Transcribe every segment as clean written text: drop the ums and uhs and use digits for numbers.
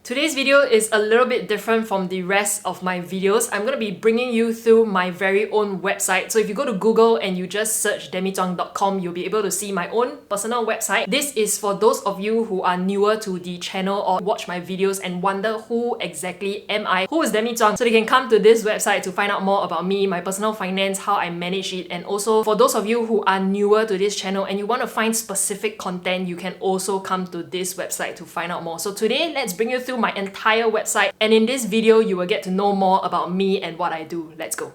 Today's video is a little bit different from the rest of my videos. I'm going to be bringing you through my very own website. So if you go to Google and you just search demizhuang.com, you'll be able to see my own personal website. This is for those of you who are newer to the channel or watch my videos and wonder who exactly am I, who is Demi Zhuang, so they can come to this website to find out more about me, my personal finance, how I manage it, and also for those of you who are newer to this channel and you want to find specific content, you can also come to this website to find out more. So today, let's bring you through my entire website, and in this video you will get to know more about me and what I do. Let's go.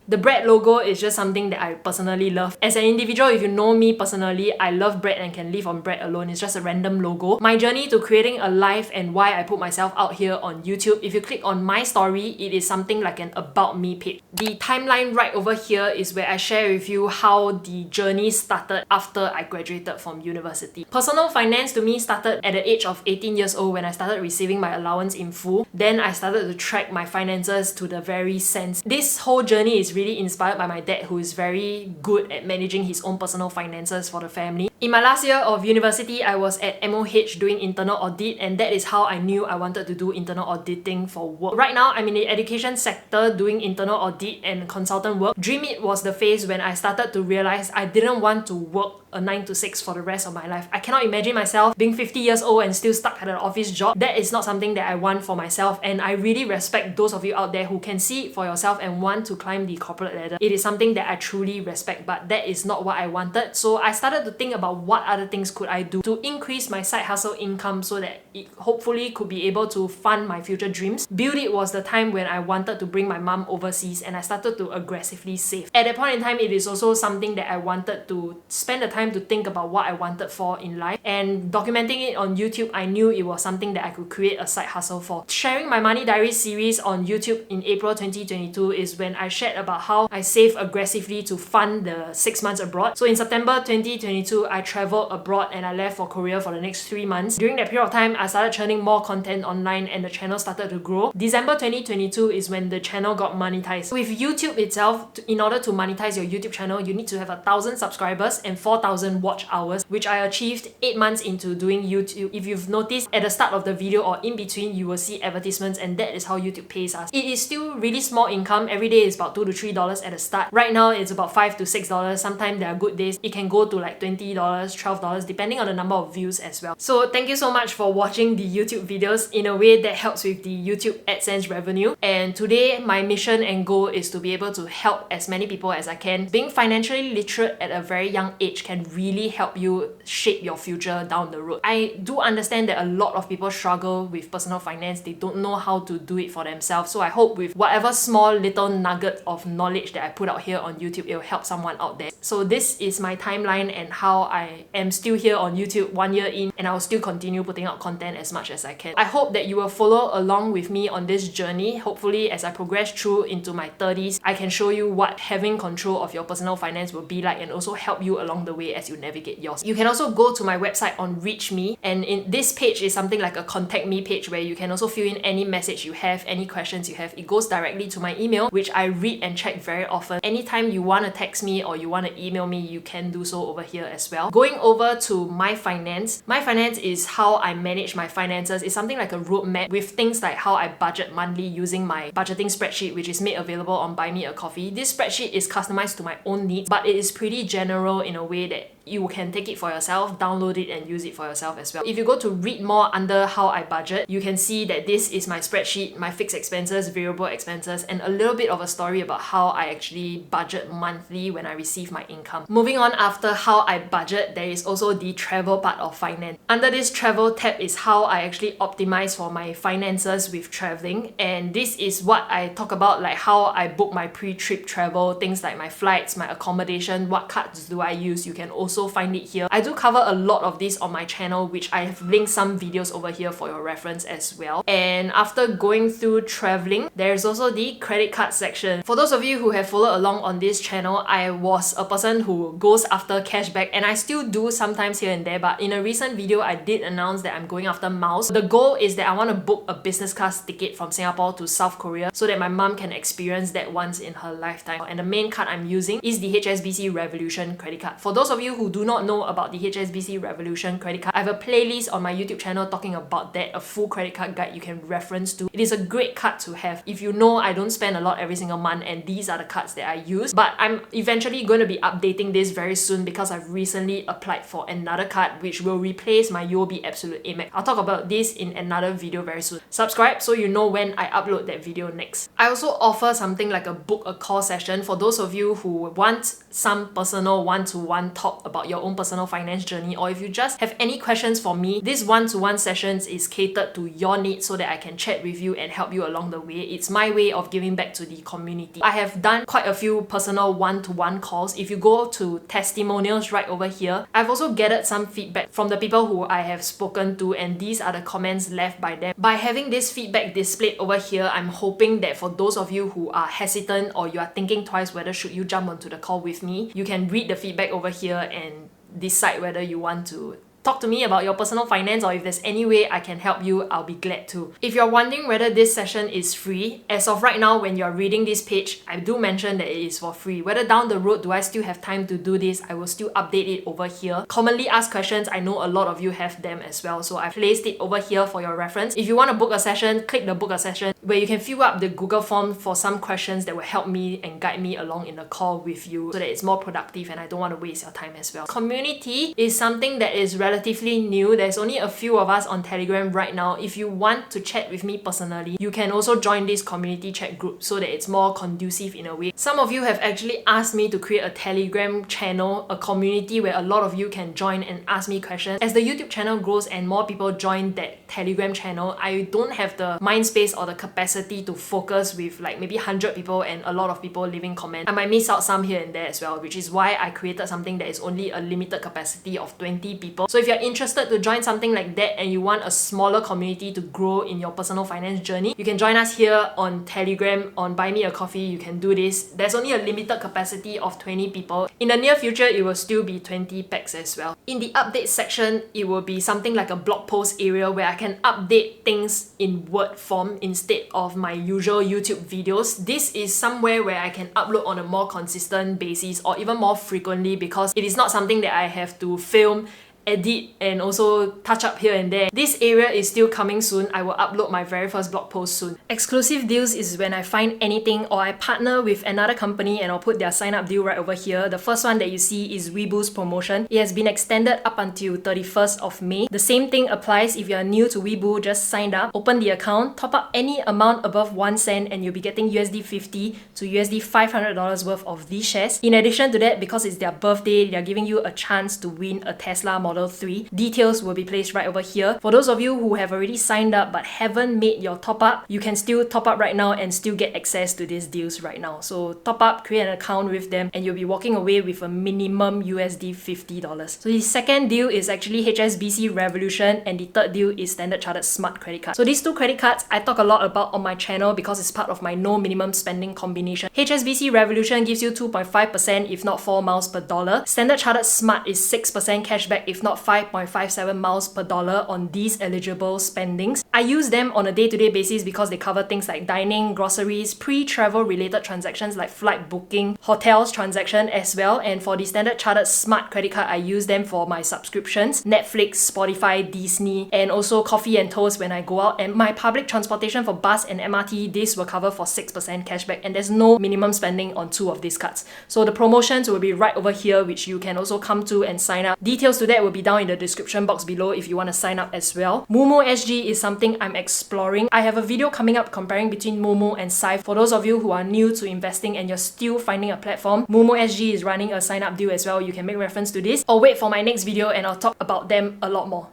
The bread logo is just something that I personally love. As an individual, if you know me personally, I love bread and can live on bread alone. It's just a random logo. My journey to creating a life and why I put myself out here on YouTube. If you click on my story, it is something like an about me page. The timeline right over here is where I share with you how the journey started after I graduated from university. Personal finance to me started at the age of 18 years old when I started receiving my allowance in full. Then I started to track my finances to the very sense. This whole journey is really inspired by my dad, who is very good at managing his own personal finances for the family. In my last year of university, I was at MOH doing internal audit, and that is how I knew I wanted to do internal auditing for work. Right now, I'm in the education sector doing internal audit and consultant work. Dream It was the phase when I started to realize I didn't want to work a 9 to 6 for the rest of my life. I cannot imagine myself being 50 years old and still stuck at an office job. That is not something that I want for myself, and I really respect those of you out there who can see it for yourself and want to climb the corporate ladder. It is something that I truly respect, but that is not what I wanted. So I started to think about what other things could I do to increase my side hustle income so that it hopefully could be able to fund my future dreams. Build It was the time when I wanted to bring my mom overseas, and I started to aggressively save. At that point in time, it is also something that I wanted to spend the time to think about what I wanted for in life, and documenting it on YouTube, I knew it was something that I could create a side hustle for. Sharing my Money Diaries series on YouTube in April 2022 is when I shared about how I save aggressively to fund the 6 months abroad. So in September 2022, I traveled abroad and I left for Korea for the next 3 months. During that period of time, I started churning more content online and the channel started to grow. December 2022 is when the channel got monetized. With YouTube itself, in order to monetize your YouTube channel, you need to have 1,000 subscribers and 4,000 watch hours, which I achieved 8 months into doing YouTube. If you've noticed, at the start of the video or in between, you will see advertisements, and that is how YouTube pays us. It is still really small income. Every day is about $2 to $3 at the start. Right now, it's about $5 to $6. Sometimes there are good days. It can go to like $20, $12, depending on the number of views as well. So thank you so much for watching the YouTube videos. In a way, that helps with the YouTube AdSense revenue. And today, my mission and goal is to be able to help as many people as I can. Being financially literate at a very young age can really help you shape your future down the road. I do understand that a lot of people struggle with personal finance. They don't know how to do it for themselves. So I hope with whatever small little nugget of knowledge that I put out here on YouTube, it will help someone out there. So this is my timeline and how I am still here on YouTube 1 year in, and I will still continue putting out content as much as I can. I hope that you will follow along with me on this journey. Hopefully, as I progress through into my 30s, I can show you what having control of your personal finance will be like and also help you along the way as you navigate yours. You can also go to my website on Reach Me, and in this page is something like a contact me page where you can also fill in any message you have, any questions you have. It goes directly to my email, which I read and check very often. Anytime you want to text me or you want to email me, you can do so over here as well. Going over to My Finance. My Finance is how I manage my finances. It's something like a roadmap with things like how I budget monthly using my budgeting spreadsheet, which is made available on Buy Me a Coffee. This spreadsheet is customized to my own needs, but it is pretty general in a way that you can take it for yourself, download it and use it for yourself as well. If you go to read more under how I budget, you can see that this is my spreadsheet, my fixed expenses, variable expenses, and a little bit of a story about how I actually budget monthly when I receive my income. Moving on, after how I budget, there is also the travel part of finance. Under this travel tab is how I actually optimize for my finances with traveling, and this is what I talk about, like how I book my pre-trip travel, things like my flights, my accommodation, what cards do I use. You can also find it here. I do cover a lot of this on my channel, which I have linked some videos over here for your reference as well. And after going through traveling, there's also the credit card section. For those of you who have followed along on this channel, I was a person who goes after cashback, and I still do sometimes here and there, but in a recent video, I did announce that I'm going after miles. The goal is that I want to book a business class ticket from Singapore to South Korea so that my mom can experience that once in her lifetime. And the main card I'm using is the HSBC Revolution credit card. For those of you who who do not know about the HSBC Revolution credit card, I have a playlist on my YouTube channel talking about that, a full credit card guide you can reference to. It is a great card to have. If you know, I don't spend a lot every single month and these are the cards that I use, but I'm eventually going to be updating this very soon because I've recently applied for another card which will replace my UOB Absolute Amex. I'll talk about this in another video very soon. Subscribe so you know when I upload that video next. I also offer something like a book a call session for those of you who want some personal one-to-one talk about your own personal finance journey, or if you just have any questions for me. This one-to-one sessions is catered to your needs so that I can chat with you and help you along the way. It's my way of giving back to the community. I have done quite a few personal one-to-one calls. If you go to testimonials right over here, I've also gathered some feedback from the people who I have spoken to, and these are the comments left by them. By having this feedback displayed over here, I'm hoping that for those of you who are hesitant or you are thinking twice whether should you jump onto the call with me, you can read the feedback over here and decide whether you want to talk to me about your personal finance, or if there's any way I can help you, I'll be glad to. If you're wondering whether this session is free, as of right now when you're reading this page, I do mention that it is for free. Whether down the road do I still have time to do this, I will still update it over here. Commonly asked questions, I know a lot of you have them as well, so I've placed it over here for your reference. If you want to book a session, click the book a session where you can fill up the Google form for some questions that will help me and guide me along in the call with you so that it's more productive and I don't want to waste your time as well. Community is something that is relatively new. There's only a few of us on Telegram right now. If you want to chat with me personally, you can also join this community chat group so that it's more conducive in a way. Some of you have actually asked me to create a Telegram channel, a community where a lot of you can join and ask me questions. As the YouTube channel grows and more people join that Telegram channel, I don't have the mind space or the capacity to focus with like maybe 100 people and a lot of people leaving comments. I might miss out some here and there as well, which is why I created something that is only a limited capacity of 20 people. So if you're interested to join something like that and you want a smaller community to grow in your personal finance journey, you can join us here on Telegram, on Buy Me a Coffee. You can do this. There's only a limited capacity of 20 people. In the near future, it will still be 20 packs as well. In the update section, it will be something like a blog post area where I can update things in word form instead of my usual YouTube videos. This is somewhere where I can upload on a more consistent basis or even more frequently because it is not something that I have to film, edit and also touch up here and there. This area is still coming soon. I will upload my very first blog post soon. Exclusive deals is when I find anything or I partner with another company and I'll put their sign up deal right over here. The first one that you see is Weeboo's promotion. It has been extended up until 31st of May. The same thing applies if you are new to Weeboo. Just sign up, open the account, top up any amount above 1 cent and you'll be getting $50 to $500 worth of these shares. In addition to that, because it's their birthday, they're giving you a chance to win a Tesla Model 3. Details will be placed right over here. For those of you who have already signed up but haven't made your top up, you can still top up right now and still get access to these deals right now. So top up, create an account with them and you'll be walking away with a minimum $50. So the second deal is actually HSBC Revolution and the third deal is Standard Chartered Smart Credit Card. So these two credit cards I talk a lot about on my channel because it's part of my no minimum spending combination. HSBC Revolution gives you 2.5% if not 4 miles per dollar. Standard Chartered Smart is 6% cashback if not 5.57 miles per dollar on these eligible spendings. I use them on a day-to-day basis because they cover things like dining, groceries, pre-travel related transactions like flight booking, hotels transaction as well. And for the Standard Chartered Smart Credit Card, I use them for my subscriptions, Netflix, Spotify, Disney, and also coffee and toast when I go out. And my public transportation for bus and MRT, this will cover for 6% cashback and there's no minimum spending on 2 of these cards. So the promotions will be right over here, which you can also come to and sign up. Details to that will be down in the description box below if you want to sign up as well. Momo SG is something I'm exploring. I have a video coming up comparing between Momo and Syfe. For those of you who are new to investing and you're still finding a platform, Momo SG is running a sign up deal as well. You can make reference to this or wait for my next video and I'll talk about them a lot more.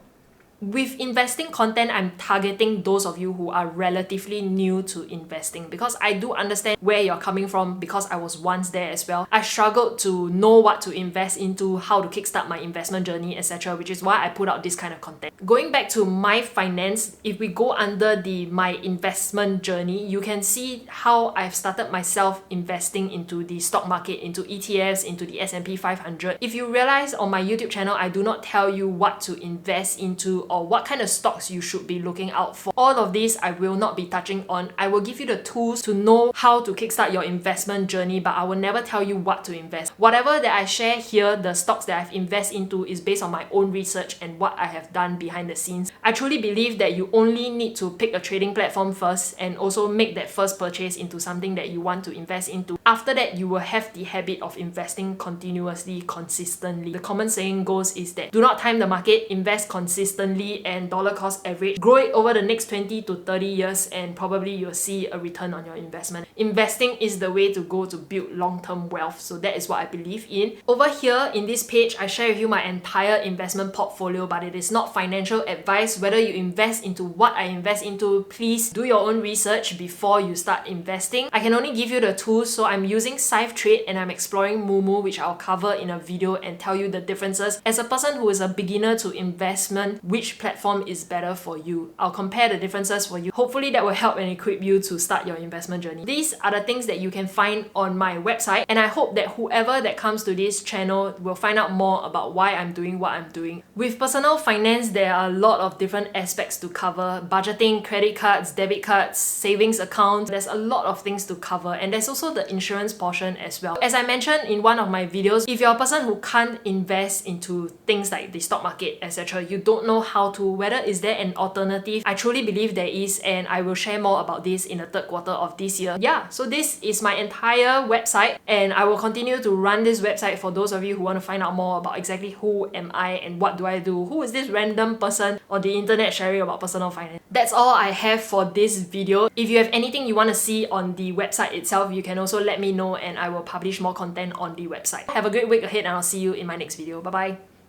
With investing content, I'm targeting those of you who are relatively new to investing because I do understand where you're coming from because I was once there as well. I struggled to know what to invest into, how to kickstart my investment journey, etc., which is why I put out this kind of content. Going back to my finance, if we go under the my investment journey, you can see how I've started myself investing into the stock market, into ETFs, into the S&P 500. If you realize on my YouTube channel, I do not tell you what to invest into or what kind of stocks you should be looking out for. All of these I will not be touching on. I will give you the tools to know how to kickstart your investment journey, but I will never tell you what to invest. Whatever that I share here, the stocks that I've invested into, is based on my own research and what I have done behind the scenes. I truly believe that you only need to pick a trading platform first and also make that first purchase into something that you want to invest into. After that, you will have the habit of investing continuously, consistently. The common saying goes is that do not time the market, invest consistently and dollar cost average. Grow it over the next 20 to 30 years and probably you'll see a return on your investment. Investing is the way to go to build long-term wealth. So that is what I believe in. Over here in this page, I share with you my entire investment portfolio, but it is not financial advice. Whether you invest into what I invest into, please do your own research before you start investing. I can only give you the tools, so I'm using Scythe Trade and I'm exploring Moomoo, which I'll cover in a video and tell you the differences. As a person who is a beginner to investment, which platform is better for you? I'll compare the differences for you. Hopefully that will help and equip you to start your investment journey. These are the things that you can find on my website, and I hope that whoever that comes to this channel will find out more about why I'm doing what I'm doing. With personal finance, there are a lot of different aspects to cover. Budgeting, credit cards, debit cards, savings accounts. There's a lot of things to cover, and there's also the insurance portion as well. As I mentioned in one of my videos, if you're a person who can't invest into things like the stock market, etc., you don't know how to, whether is there an alternative, I truly believe there is, and I will share more about this in the third quarter of this year. Yeah, so this is my entire website, and I will continue to run this website for those of you who want to find out more about exactly who am I and what do I do. Who is this random person on the internet sharing about personal finance? That's all I have for this video. If you have anything you want to see on the website itself, you can also let me know and I will publish more content on the website. Have a great week ahead and I'll see you in my next video. Bye bye.